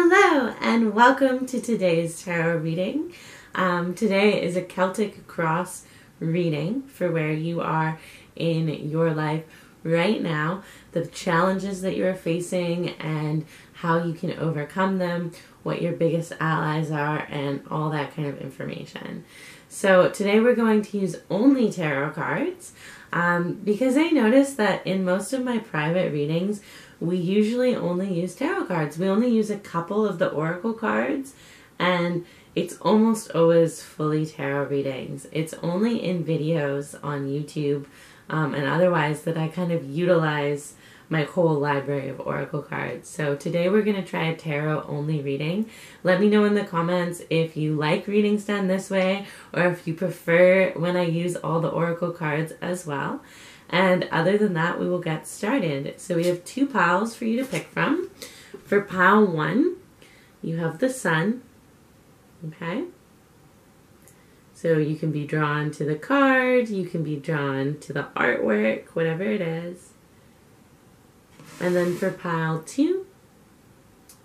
Hello and welcome to today's tarot reading. Today is a Celtic Cross reading for where you are in your life right now, the challenges that you're facing and how you can overcome them, what your biggest allies are, and all that kind of information. So today we're going to use only tarot cards because I noticed that in most of my private readings, we usually only use tarot cards. We only use a couple of the oracle cards, and it's almost always fully tarot readings. It's only in videos on YouTube and otherwise that I kind of utilize my whole library of oracle cards. So today we're going to try a tarot only reading. Let me know in the comments if you like readings done this way or if you prefer when I use all the oracle cards as well. And other than that, we will get started. So we have two piles for you to pick from. For pile 1, you have the sun. Okay? So you can be drawn to the card, you can be drawn to the artwork, whatever it is. And then for pile 2,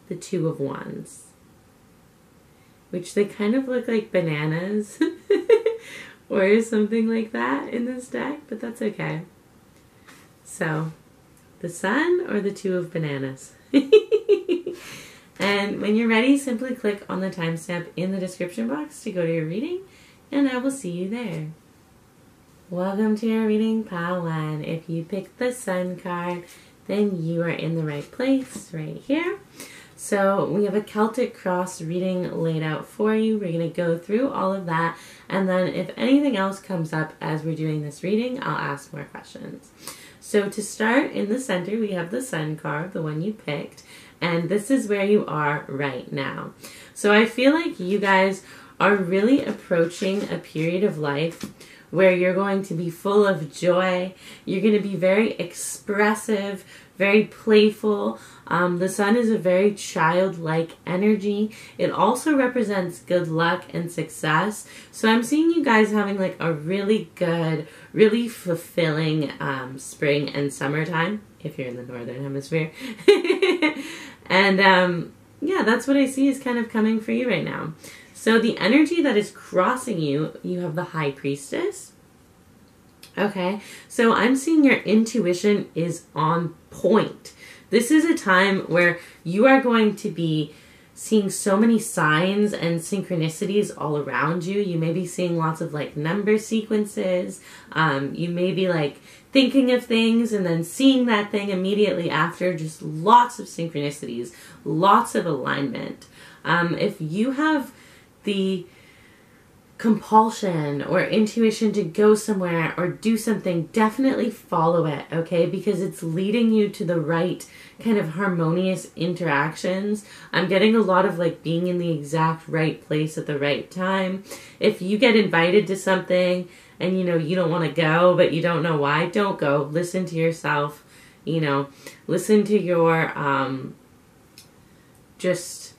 the Two of Wands, which they kind of look like bananas or something like that in this deck, but that's okay. So, the sun or the Two of Bananas. And when you're ready, simply click on the timestamp in the description box to go to your reading, and I will see you there. Welcome to your reading, pile 1. If you picked the sun card, then you are in the right place right here. So we have a Celtic Cross reading laid out for you. We're going to go through all of that, and then if anything else comes up as we're doing this reading, I'll ask more questions. So to start, in the center, we have the sun card, the one you picked, and this is where you are right now. So I feel like you guys are really approaching a period of life where you're going to be full of joy. You're going to be very expressive, very playful. The sun is a very childlike energy. It also represents good luck and success. So I'm seeing you guys having like a really good, really fulfilling spring and summertime, if you're in the northern hemisphere. And yeah, that's what I see is kind of coming for you right now. So the energy that is crossing you, you have the High Priestess. Okay, so I'm seeing your intuition is on point. This is a time where you are going to be seeing so many signs and synchronicities all around you. You may be seeing lots of like number sequences. You may be like thinking of things and then seeing that thing immediately after. Just lots of synchronicities, lots of alignment. If you have the compulsion or intuition to go somewhere or do something, definitely follow it, okay? Because it's leading you to the right kind of harmonious interactions. I'm getting a lot of like being in the exact right place at the right time. If you get invited to something and you know you don't want to go but you don't know why, don't go. Listen to yourself, you know, listen to your just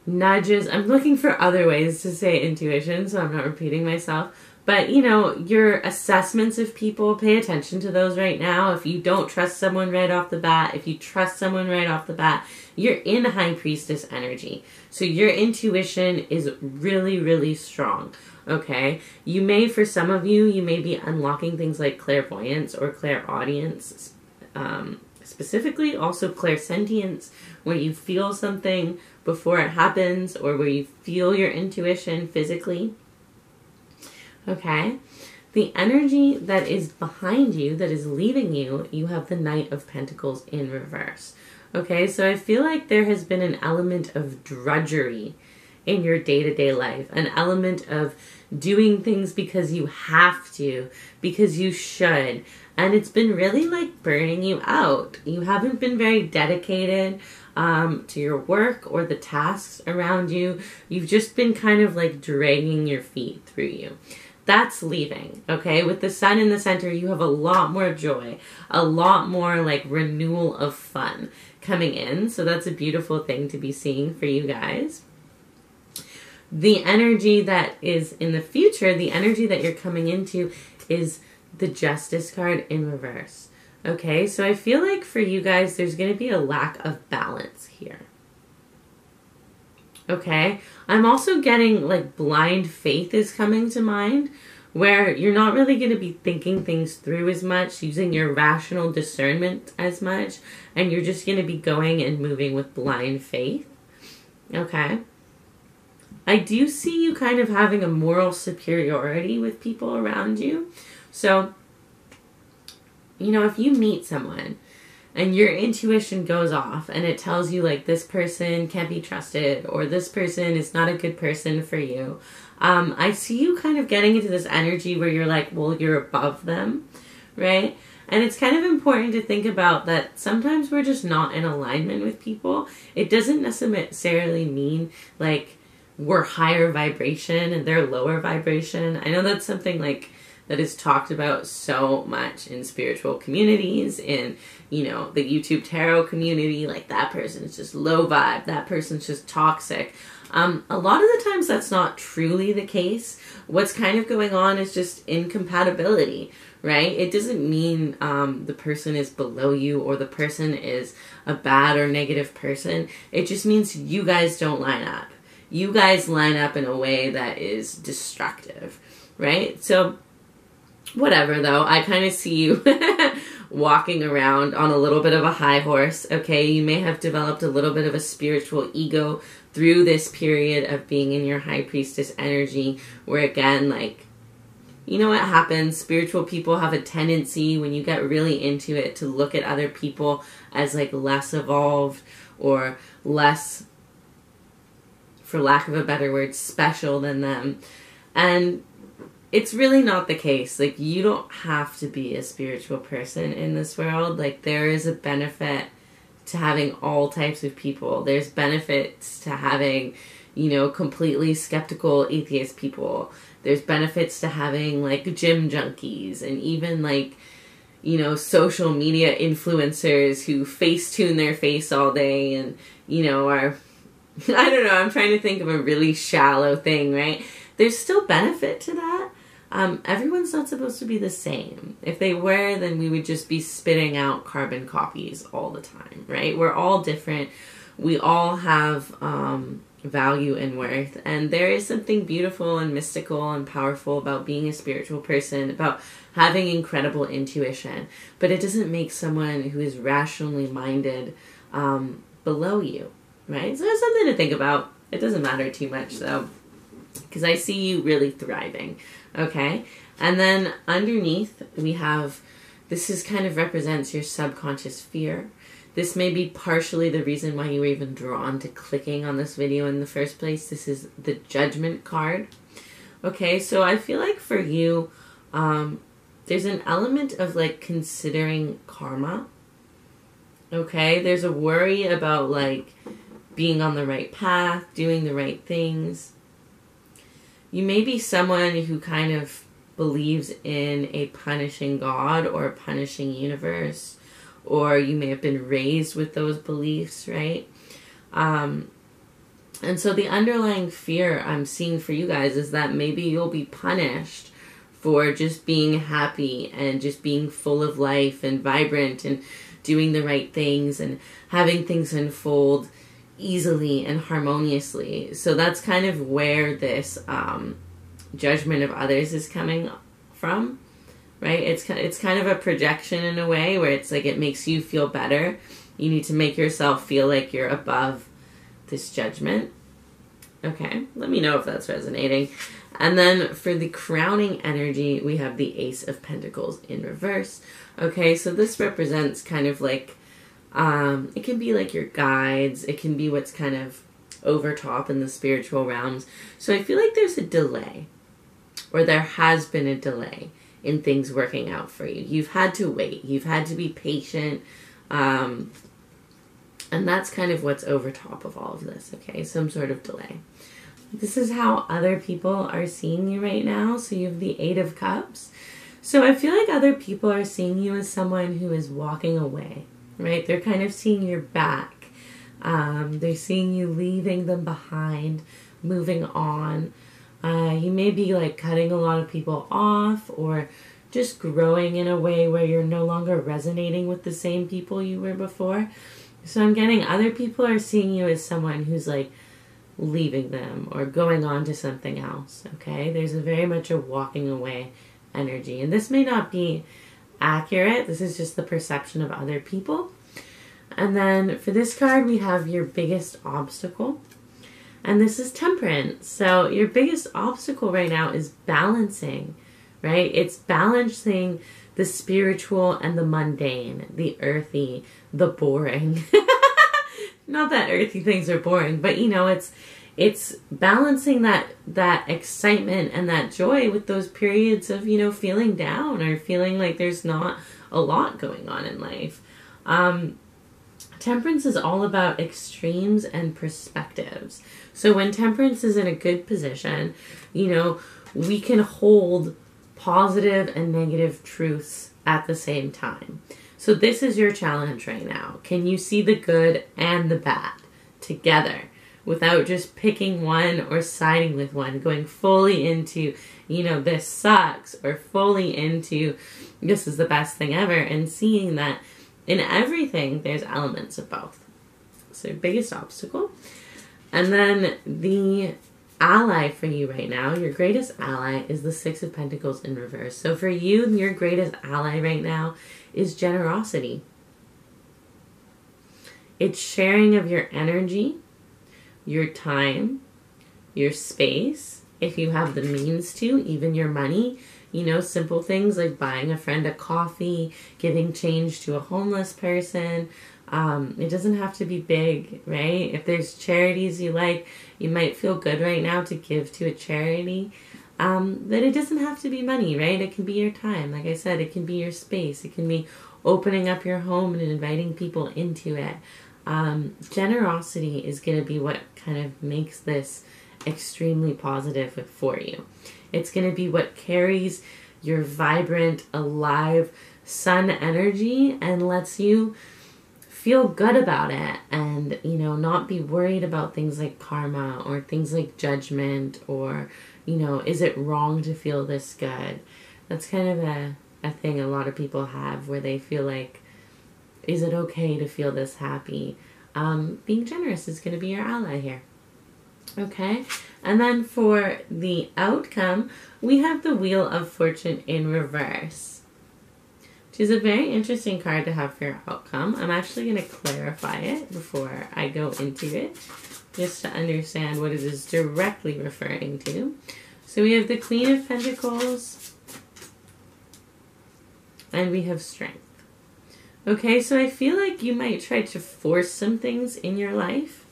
nudges. I'm looking for other ways to say intuition, so I'm not repeating myself. But, you know, your assessments of people, pay attention to those right now. If you don't trust someone right off the bat, if you trust someone right off the bat, you're in High Priestess energy. So your intuition is really, really strong, okay? You may, for some of you, you may be unlocking things like clairvoyance or clairaudience, specifically also clairsentience, where you feel something before it happens or where you feel your intuition physically. Okay, the energy that is behind you, that is leaving you, you have the Knight of Pentacles in reverse. Okay, so I feel like there has been an element of drudgery in your day-to-day life, an element of doing things because you have to, because you should, and it's been really like burning you out. You haven't been very dedicated to your work or the tasks around you. You've just been kind of like dragging your feet through you. That's leaving, okay? With the sun in the center, you have a lot more joy, a lot more like renewal of fun coming in. So that's a beautiful thing to be seeing for you guys. The energy that is in the future, the energy that you're coming into is the Justice card in reverse. Okay, so I feel like for you guys, there's going to be a lack of balance here. Okay? I'm also getting like blind faith is coming to mind, where you're not really going to be thinking things through as much, using your rational discernment as much, and you're just going to be going and moving with blind faith. Okay? I do see you kind of having a moral superiority with people around you. So, you know, if you meet someone and your intuition goes off and it tells you like this person can't be trusted or this person is not a good person for you, I see you kind of getting into this energy where you're like, well, you're above them, right? And it's kind of important to think about that sometimes we're just not in alignment with people. It doesn't necessarily mean like we're higher vibration and they're lower vibration. I know that's something like that is talked about so much in spiritual communities, in, you know, the YouTube tarot community, like that person is just low vibe, that person's just toxic. A lot of the times that's not truly the case. What's kind of going on is just incompatibility, right? It doesn't mean the person is below you or the person is a bad or negative person. It just means you guys don't line up. You guys line up in a way that is destructive, right? So whatever, though, I kind of see you walking around on a little bit of a high horse, okay? You may have developed a little bit of a spiritual ego through this period of being in your high priestess energy, where again, like, you know what happens? Spiritual people have a tendency, when you get really into it, to look at other people as like less evolved or less, for lack of a better word, special than them. And it's really not the case. Like, you don't have to be a spiritual person in this world. Like, there is a benefit to having all types of people. There's benefits to having, you know, completely skeptical atheist people. There's benefits to having, like, gym junkies and even, like, you know, social media influencers who Facetune their face all day and, you know, are, I don't know, I'm trying to think of a really shallow thing, right? There's still benefit to that. Everyone's not supposed to be the same. If they were, then we would just be spitting out carbon copies all the time, right? We're all different. We all have value and worth. And there is something beautiful and mystical and powerful about being a spiritual person, about having incredible intuition. But it doesn't make someone who is rationally minded below you, right? So there's something to think about. It doesn't matter too much, though, because I see you really thriving. Okay, and then underneath we have, this is kind of represents your subconscious fear. This may be partially the reason why you were even drawn to clicking on this video in the first place. This is the Judgment card. Okay, so I feel like for you, there's an element of like considering karma. Okay, there's a worry about like being on the right path, doing the right things. You may be someone who kind of believes in a punishing God or a punishing universe, or you may have been raised with those beliefs, right? And so the underlying fear I'm seeing for you guys is that maybe you'll be punished for just being happy and just being full of life and vibrant and doing the right things and having things unfold easily and harmoniously. So that's kind of where this judgment of others is coming from, right? It's kind of a projection in a way where it's like it makes you feel better. You need to make yourself feel like you're above this judgment. Okay, let me know if that's resonating. And then for the crowning energy, we have the Ace of Pentacles in reverse. Okay, so this represents kind of like it can be like your guides. It can be what's kind of over top in the spiritual realms. So I feel like there's a delay, or there has been a delay in things working out for you. You've had to wait. You've had to be patient. And that's kind of what's over top of all of this, okay? Some sort of delay. This is how other people are seeing you right now. So you have the Eight of Cups. So I feel like other people are seeing you as someone who is walking away, right? They're kind of seeing your back. They're seeing you leaving them behind, moving on. You may be like cutting a lot of people off, or just growing in a way where you're no longer resonating with the same people you were before. So I'm getting other people are seeing you as someone who's like leaving them or going on to something else, okay? There's a very much a walking away energy. And this may not be accurate. This is just the perception of other people. And then for this card, we have your biggest obstacle. And this is Temperance. So your biggest obstacle right now is balancing, right? It's balancing the spiritual and the mundane, the earthy, the boring. Not that earthy things are boring, but you know, it's balancing that excitement and that joy with those periods of, you know, feeling down or feeling like there's not a lot going on in life. Temperance is all about extremes and perspectives. So when Temperance is in a good position, you know, we can hold positive and negative truths at the same time. So this is your challenge right now. Can you see the good and the bad together without just picking one or siding with one, going fully into, you know, this sucks, or fully into this is the best thing ever, and seeing that in everything there's elements of both. So your biggest obstacle. And then the ally for you right now, your greatest ally is the Six of Pentacles in reverse. So for you, your greatest ally right now is generosity. It's sharing of your energy, your time, your space, if you have the means to, even your money. You know, simple things like buying a friend a coffee, giving change to a homeless person. It doesn't have to be big, right? If there's charities you like, you might feel good right now to give to a charity. That it doesn't have to be money, right? It can be your time. Like I said, it can be your space. It can be opening up your home and inviting people into it. Generosity is going to be what kind of makes this extremely positive for you. It's going to be what carries your vibrant, alive sun energy and lets you feel good about it, and, you know, not be worried about things like karma or things like judgment, or, you know, is it wrong to feel this good? That's kind of a thing a lot of people have, where they feel like, is it okay to feel this happy? Being generous is going to be your ally here. Okay, and then for the outcome, we have the Wheel of Fortune in reverse, which is a very interesting card to have for your outcome. I'm actually going to clarify it before I go into it, just to understand what it is directly referring to. So we have the Queen of Pentacles, and we have Strength. Okay, so I feel like you might try to force some things in your life.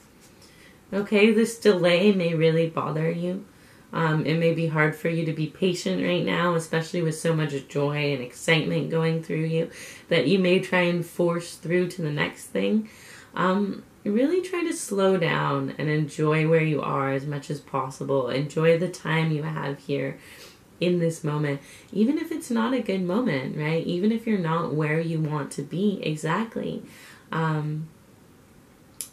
Okay, this delay may really bother you. It may be hard for you to be patient right now, especially with so much joy and excitement going through you, that you may try and force through to the next thing. Really try to slow down and enjoy where you are as much as possible. Enjoy the time you have here in this moment, even if it's not a good moment, right? Even if you're not where you want to be exactly.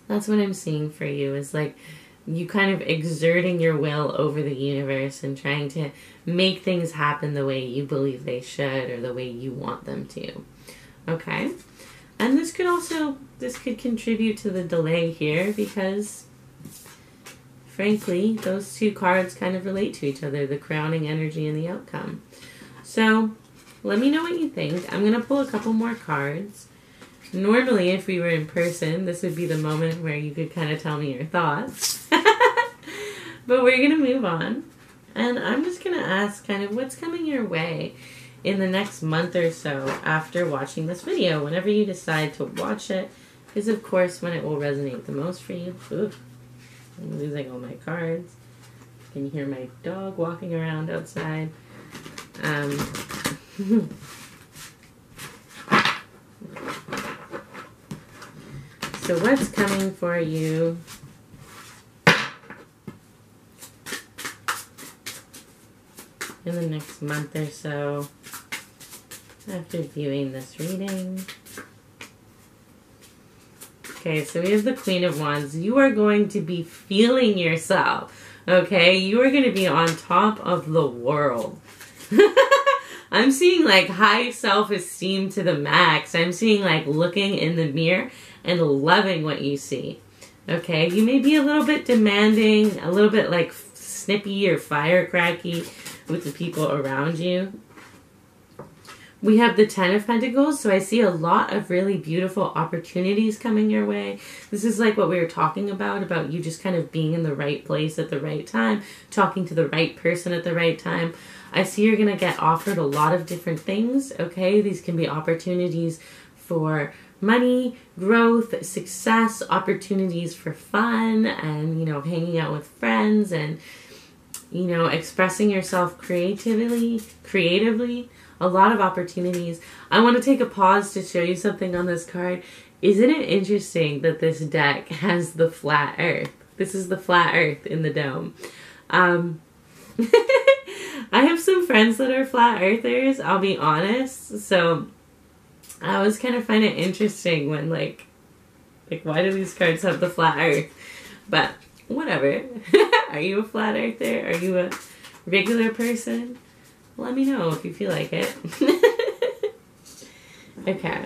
That's what I'm seeing for you, is like you kind of exerting your will over the universe and trying to make things happen the way you believe they should, or the way you want them to. Okay? And this could contribute to the delay here, because frankly, those two cards kind of relate to each other, the crowning energy and the outcome. So let me know what you think. I'm going to pull a couple more cards. Normally, if we were in person, this would be the moment where you could kind of tell me your thoughts. But we're going to move on. And I'm just going to ask kind of what's coming your way in the next month or so after watching this video, whenever you decide to watch it, is of course when it will resonate the most for you. Ooh, I'm losing all my cards. Can you hear my dog walking around outside? So what's coming for you in the next month or so after viewing this reading? Okay, so we have the Queen of Wands. You are going to be feeling yourself, okay? You are going to be on top of the world. I'm seeing like high self-esteem to the max. I'm seeing like looking in the mirror and loving what you see. Okay, you may be a little bit demanding, a little bit like snippy or firecracky with the people around you. We have the Ten of Pentacles, so I see a lot of really beautiful opportunities coming your way. This is like what we were talking about you just kind of being in the right place at the right time, talking to the right person at the right time. I see you're going to get offered a lot of different things, okay? These can be opportunities for money, growth, success, opportunities for fun, and, you know, hanging out with friends and, you know, expressing yourself creatively. A lot of opportunities. I want to take a pause to show you something on this card. Isn't it interesting that this deck has the flat earth? This is the flat earth in the dome. I have some friends that are flat earthers, I'll be honest. So I always kind of find it interesting when like why do these cards have the flat earth? But whatever. Are you a flat earther? Are you a regular person? Let me know if you feel like it. Okay.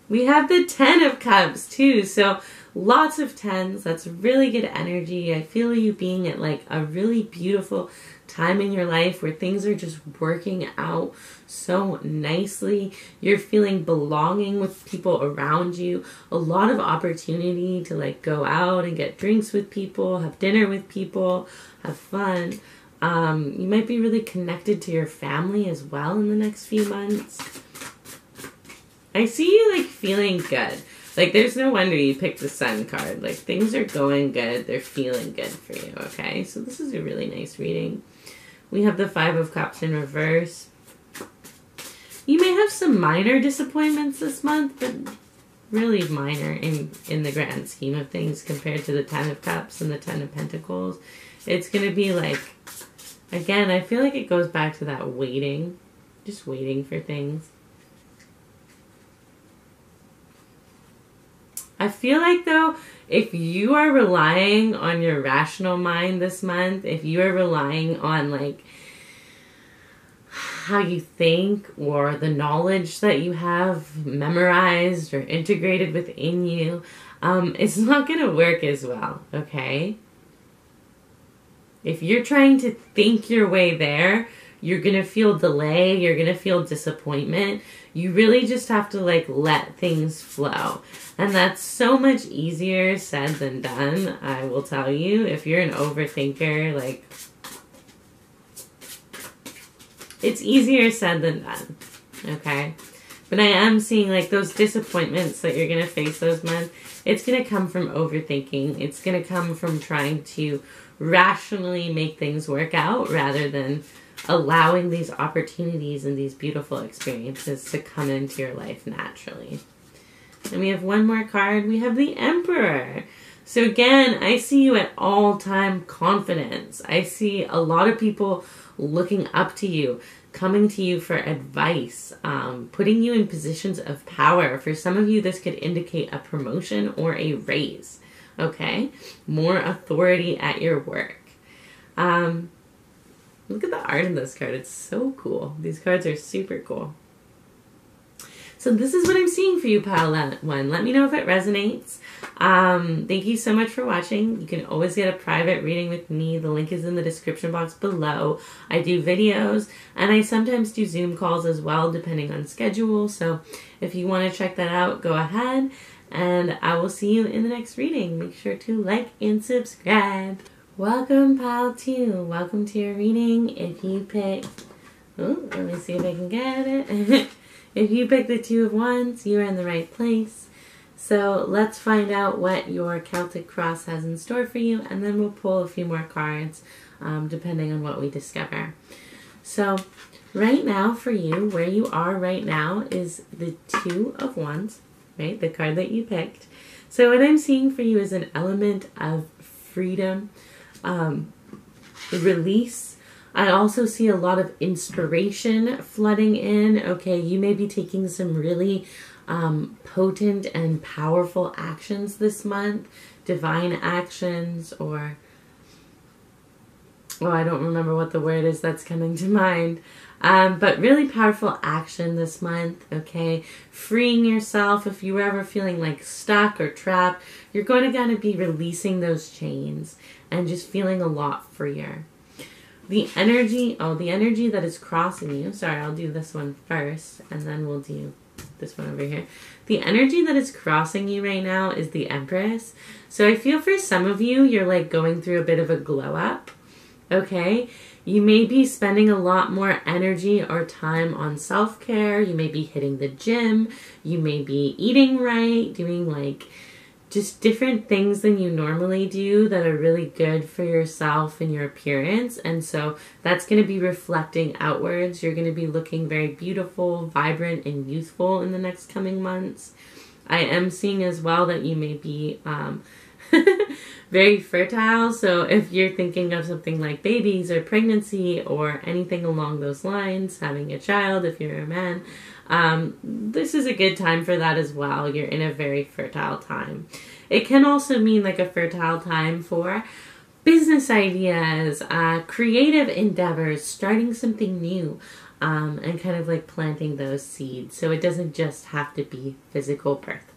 We have the Ten of Cups too. So lots of tens. That's really good energy. I feel you being at like a really beautiful time in your life where things are just working out so nicely. You're feeling belonging with people around you. A lot of opportunity to like go out and get drinks with people, have dinner with people, have fun. You might be really connected to your family as well in the next few months. I see you like feeling good. Like there's no wonder you picked the Sun card. Like things are going good. They're feeling good for you, okay? So this is a really nice reading. We have the Five of Cups in reverse. You may have some minor disappointments this month, but really minor in the grand scheme of things compared to the Ten of Cups and the Ten of Pentacles. It's going to be like, again, I feel like it goes back to that waiting. Just waiting for things. I feel like, though, if you are relying on your rational mind this month, if you are relying on, like, how you think or the knowledge that you have memorized or integrated within you, it's not going to work as well, okay? If you're trying to think your way there, you're going to feel delay, you're going to feel disappointment. You really just have to like let things flow. And that's so much easier said than done, I will tell you. If you're an overthinker, like, it's easier said than done, okay? But I am seeing like those disappointments that you're going to face those months, it's going to come from overthinking. It's going to come from trying to rationally make things work out rather than allowing these opportunities and these beautiful experiences to come into your life naturally. And we have one more card. We have the Emperor. So again, I see you at all-time confidence. I see a lot of people looking up to you, coming to you for advice, putting you in positions of power. For some of you, this could indicate a promotion or a raise. Okay? More authority at your work. Look at the art in this card. It's so cool. These cards are super cool. So this is what I'm seeing for you, Pile 1. Let me know if it resonates. Thank you so much for watching. You can always get a private reading with me. The link is in the description box below. I do videos, and I sometimes do Zoom calls as well, depending on schedule. So if you want to check that out, go ahead. And I will see you in the next reading. Make sure to like and subscribe. Welcome, Pile 2. Welcome to your reading. If you pick... Oh, let me see if I can get it. If you pick the Two of Wands, you are in the right place. So let's find out what your Celtic Cross has in store for you, and then we'll pull a few more cards, depending on what we discover. So right now for you, where you are right now is the Two of Wands, right? The card that you picked. So what I'm seeing for you is an element of freedom, release. I also see a lot of inspiration flooding in. Okay, you may be taking some really potent and powerful actions this month, divine actions, or oh, I don't remember what the word is that's coming to mind. But really powerful action this month, okay? Freeing yourself. If you were ever feeling like stuck or trapped, you're going to be releasing those chains and just feeling a lot freer. The energy that is crossing you. Sorry, I'll do this one first and then we'll do this one over here. The energy that is crossing you right now is the Empress. So I feel for some of you, you're like going through a bit of a glow up, okay? You may be spending a lot more energy or time on self-care. You may be hitting the gym. You may be eating right, doing like just different things than you normally do that are really good for yourself and your appearance. And so that's going to be reflecting outwards. You're going to be looking very beautiful, vibrant, and youthful in the next coming months. I am seeing as well that you may be very fertile. So if you're thinking of something like babies or pregnancy or anything along those lines, having a child if you're a man, this is a good time for that as well. You're in a very fertile time. It can also mean like a fertile time for business ideas, creative endeavors, starting something new, and kind of like planting those seeds. So it doesn't just have to be physical birth.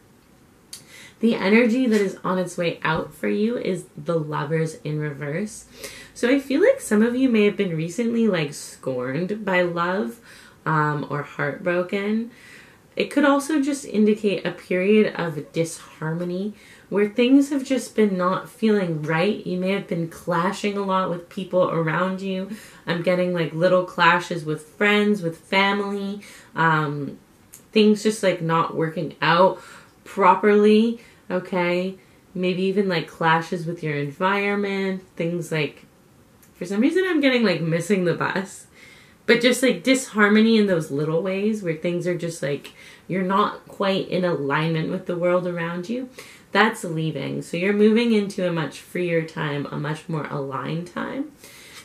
The energy that is on its way out for you is the Lovers in reverse. So I feel like some of you may have been recently like scorned by love, or heartbroken. It could also just indicate a period of disharmony where things have just been not feeling right. You may have been clashing a lot with people around you. I'm getting like little clashes with friends, with family, things just like not working out properly, okay? Maybe even like clashes with your environment, things like, for some reason I'm getting like missing the bus. But just like disharmony in those little ways where things are just like, you're not quite in alignment with the world around you. That's leaving. So you're moving into a much freer time, a much more aligned time.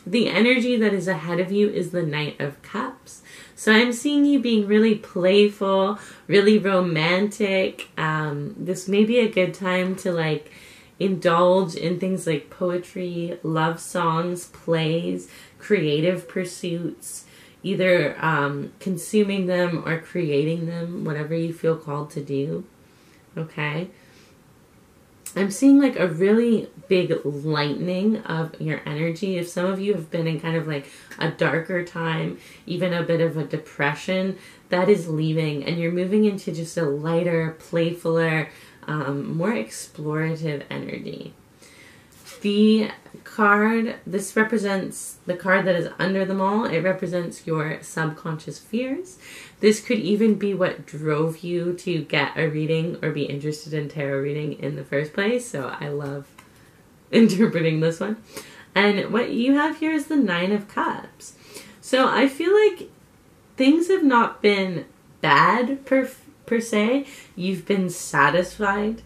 The energy that is ahead of you is the Knight of Cups. So I'm seeing you being really playful, really romantic. This may be a good time to like indulge in things like poetry, love songs, plays, creative pursuits, either consuming them or creating them, whatever you feel called to do, okay? I'm seeing like a really big lightening of your energy. If some of you have been in kind of like a darker time, even a bit of a depression, that is leaving and you're moving into just a lighter, playfuler, more explorative energy. The card, this represents the card that is under them all. It represents your subconscious fears. This could even be what drove you to get a reading or be interested in tarot reading in the first place. So I love interpreting this one. And what you have here is the Nine of Cups. So I feel like things have not been bad per se. You've been satisfied.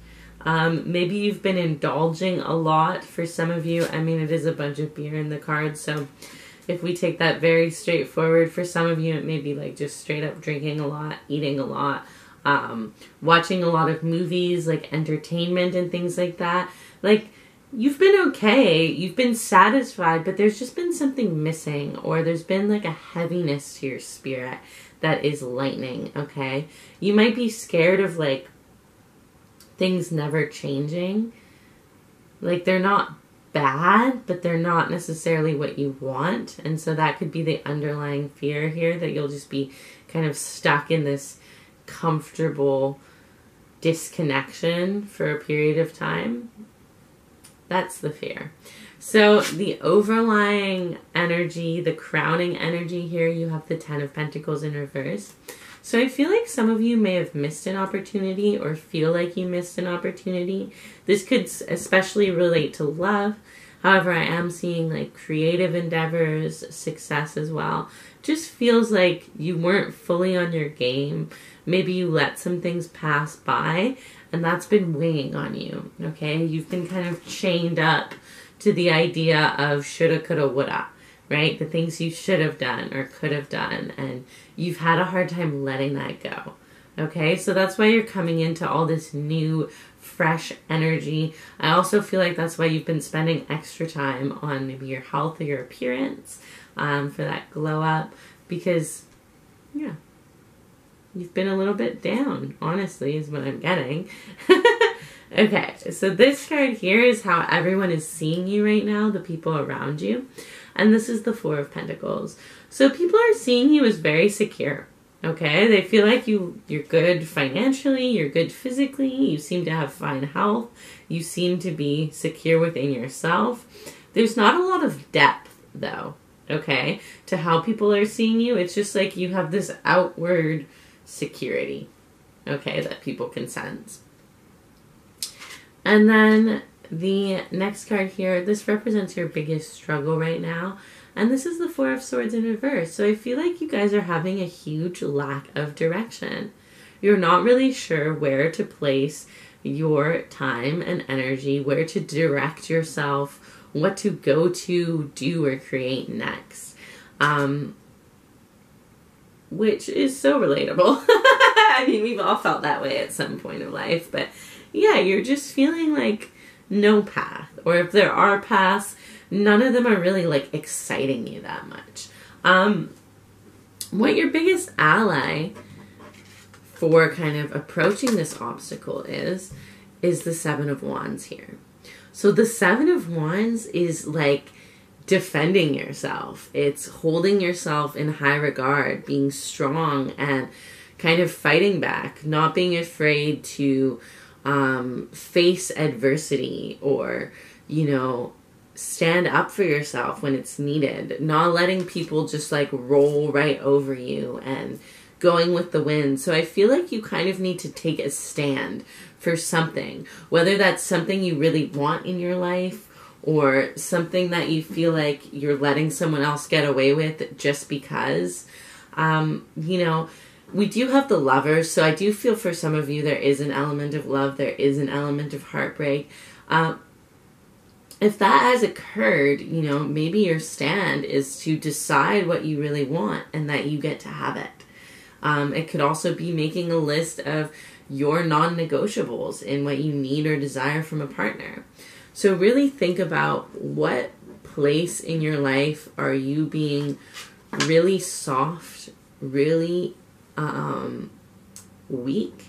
Maybe you've been indulging a lot. For some of you, I mean, it is a bunch of beer in the cards, so if we take that very straightforward, for some of you it may be like just straight up drinking a lot, eating a lot, watching a lot of movies, like entertainment and things like that. Like, you've been okay, you've been satisfied, but there's just been something missing, or there's been like a heaviness to your spirit that is lightening, okay? You might be scared of like things never changing. Like, they're not bad, but they're not necessarily what you want. And so that could be the underlying fear here, that you'll just be kind of stuck in this comfortable disconnection for a period of time. That's the fear. So the overlying energy, the crowning energy here, you have the Ten of Pentacles in reverse. So I feel like some of you may have missed an opportunity or feel like you missed an opportunity. This could especially relate to love. However, I am seeing like creative endeavors, success as well. Just feels like you weren't fully on your game. Maybe you let some things pass by and that's been weighing on you, okay? You've been kind of chained up to the idea of shoulda, coulda, woulda, right? The things you should have done or could have done, and you've had a hard time letting that go, okay? So that's why you're coming into all this new fresh energy. I also feel like that's why you've been spending extra time on maybe your health or your appearance, for that glow up, because, yeah, you've been a little bit down, honestly, is what I'm getting. Okay, so this card here is how everyone is seeing you right now, the people around you. And this is the Four of Pentacles. So people are seeing you as very secure. Okay, they feel like you're good financially, you're good physically, you seem to have fine health, you seem to be secure within yourself. There's not a lot of depth, though, okay, to how people are seeing you. It's just like you have this outward security, okay, that people can sense. And then the next card here, this represents your biggest struggle right now. And this is the Four of Swords in reverse. So I feel like you guys are having a huge lack of direction. You're not really sure where to place your time and energy, where to direct yourself, what to go to, do, or create next. Which is so relatable. I mean, we've all felt that way at some point in life. But yeah, you're just feeling like no path. Or if there are paths, none of them are really like exciting you that much. What your biggest ally for kind of approaching this obstacle is the Seven of Wands here. So the Seven of Wands is like defending yourself. It's holding yourself in high regard, being strong and kind of fighting back, not being afraid to face adversity or, you know, stand up for yourself when it's needed, not letting people just like roll right over you and going with the wind. So I feel like you kind of need to take a stand for something, whether that's something you really want in your life or something that you feel like you're letting someone else get away with just because. You know, we do have the Lovers, so I do feel for some of you there is an element of love, there is an element of heartbreak. If that has occurred, you know, maybe your stand is to decide what you really want and that you get to have it. It could also be making a list of your non-negotiables in what you need or desire from a partner. So really think about what place in your life are you being really soft, really weak,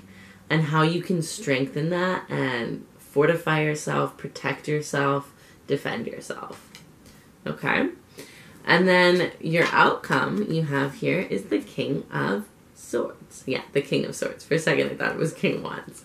and how you can strengthen that and fortify yourself, protect yourself, defend yourself. Okay? And then your outcome you have here is the King of Swords. Yeah, the King of Swords. For a second I thought it was King of Wands.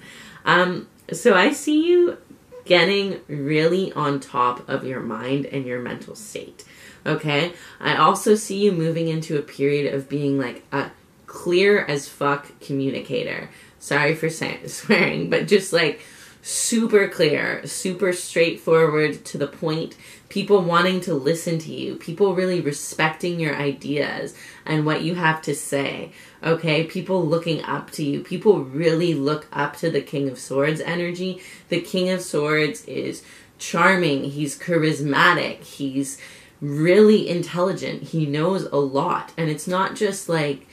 So I see you getting really on top of your mind and your mental state. Okay? I also see you moving into a period of being like a clear as fuck communicator. Sorry for swearing, but just like super clear, super straightforward, to the point, people wanting to listen to you, people really respecting your ideas and what you have to say, okay? People looking up to you. People really look up to the King of Swords energy. The King of Swords is charming, he's charismatic, he's really intelligent, he knows a lot, and it's not just like,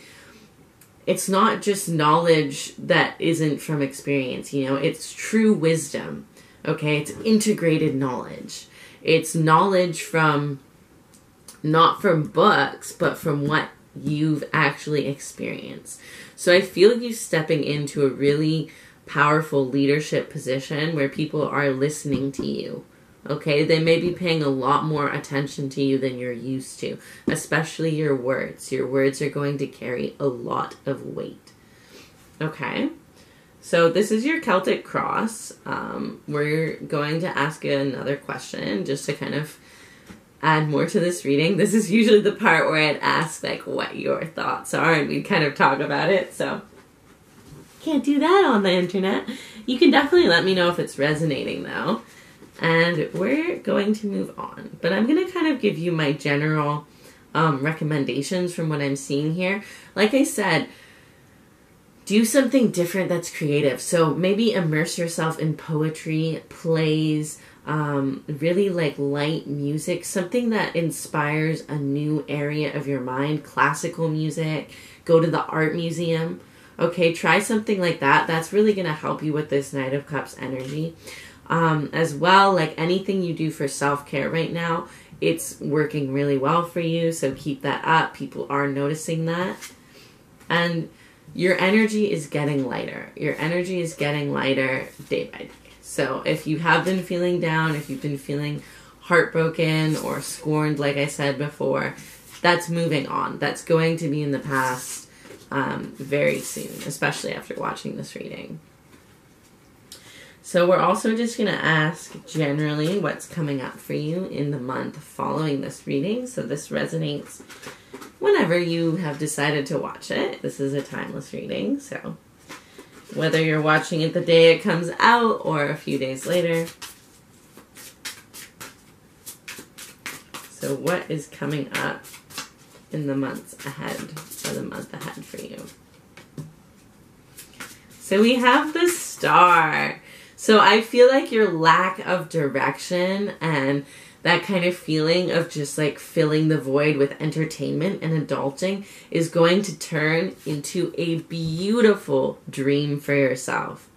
it's not just knowledge that isn't from experience, you know, it's true wisdom, okay? It's integrated knowledge. It's knowledge from, not from books, but from what you've actually experienced. So I feel you stepping into a really powerful leadership position where people are listening to you, okay? They may be paying a lot more attention to you than you're used to, especially your words. Your words are going to carry a lot of weight, okay? So this is your Celtic Cross. We're going to ask you another question just to kind of add more to this reading. This is usually the part where I'd ask like what your thoughts are and we kind of talk about it. So can't do that on the internet. You can definitely let me know if it's resonating though. And we're going to move on. But I'm going to kind of give you my general recommendations from what I'm seeing here. Like I said, do something different that's creative. So maybe immerse yourself in poetry, plays, really like light music, something that inspires a new area of your mind, classical music, go to the art museum, Okay, try something like that. That's really going to help you with this Knight of Cups energy. As well, like anything you do for self-care right now, it's working really well for you. So keep that up. People are noticing that. And your energy is getting lighter. Your energy is getting lighter day by day. So if you have been feeling down, if you've been feeling heartbroken or scorned, like I said before, that's moving on. That's going to be in the past very soon, especially after watching this reading. So we're also just going to ask generally what's coming up for you in the month following this reading. So this resonates whenever you have decided to watch it. This is a timeless reading, so whether you're watching it the day it comes out or a few days later. So what is coming up in the months ahead, or the month ahead for you? So we have the Star. So I feel like your lack of direction and that kind of feeling of just like filling the void with entertainment and adulting is going to turn into a beautiful dream for yourself.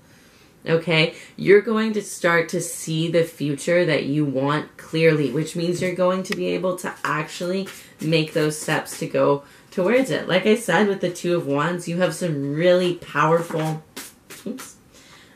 Okay? You're going to start to see the future that you want clearly, which means you're going to be able to actually make those steps to go towards it. Like I said, with the Two of Wands, you have some really powerful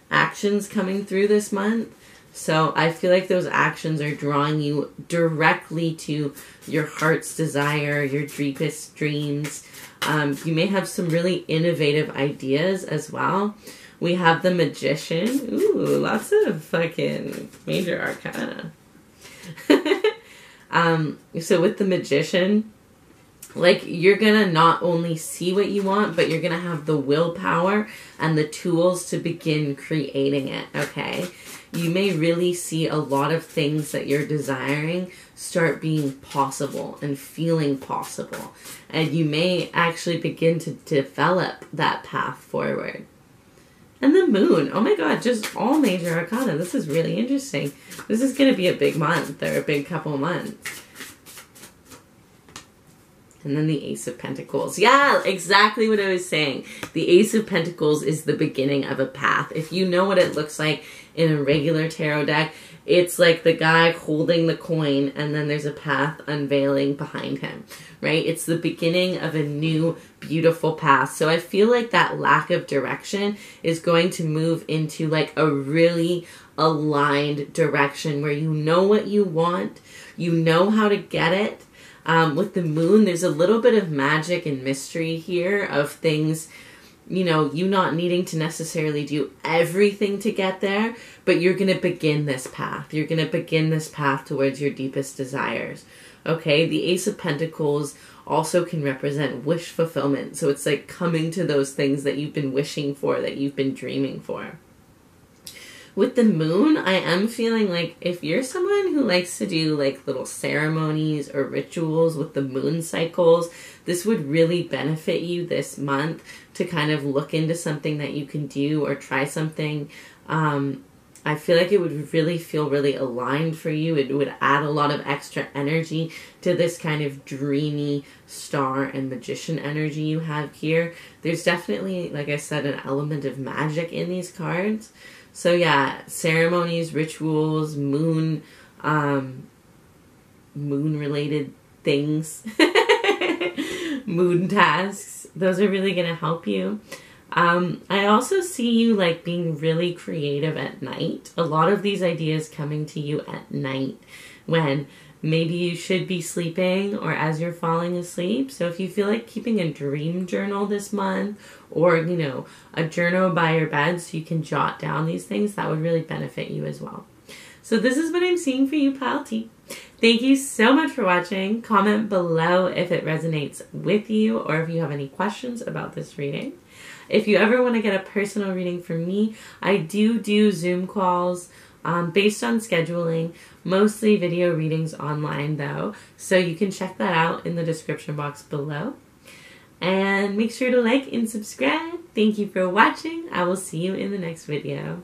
actions coming through this month. So I feel like those actions are drawing you directly to your heart's desire, your deepest dreams. You may have some really innovative ideas as well. We have the Magician. Ooh, lots of fucking major arcana. So with the Magician, like, you're going to not only see what you want, but you're going to have the willpower and the tools to begin creating it, okay? You may really see a lot of things that you're desiring start being possible and feeling possible. And you may actually begin to develop that path forward. And the Moon. Oh my god, just all major arcana. This is really interesting. This is going to be a big month, or a big couple months. And then the Ace of Pentacles. Yeah, exactly what I was saying. The Ace of Pentacles is the beginning of a path. If you know what it looks like in a regular tarot deck, it's like the guy holding the coin and then there's a path unveiling behind him, right? It's the beginning of a new, beautiful path. So I feel like that lack of direction is going to move into like a really aligned direction where you know what you want, you know how to get it. With the Moon, there's a little bit of magic and mystery here of things, you know, you not needing to necessarily do everything to get there, but you're going to begin this path. You're going to begin this path towards your deepest desires. Okay, the Ace of Pentacles also can represent wish fulfillment. So it's like coming to those things that you've been wishing for, that you've been dreaming for. With the Moon, I am feeling like if you're someone who likes to do like little ceremonies or rituals with the moon cycles, this would really benefit you this month to kind of look into something that you can do or try something. I feel like it would really feel really aligned for you. It would add a lot of extra energy to this kind of dreamy star and magician energy you have here. There's definitely, like I said, an element of magic in these cards. So yeah, ceremonies, rituals, moon related things, moon tasks, those are really going to help you. I also see you like being really creative at night. A lot of these ideas coming to you at night when maybe you should be sleeping or as you're falling asleep. So if you feel like keeping a dream journal this month, or, you know, a journal by your bed so you can jot down these things, that would really benefit you as well. So this is what I'm seeing for you, Pile T. Thank you so much for watching. Comment below if it resonates with you or if you have any questions about this reading. If you ever want to get a personal reading from me, I do Zoom calls based on scheduling, mostly video readings online though. So you can check that out in the description box below. And make sure to like and subscribe. Thank you for watching. I will see you in the next video.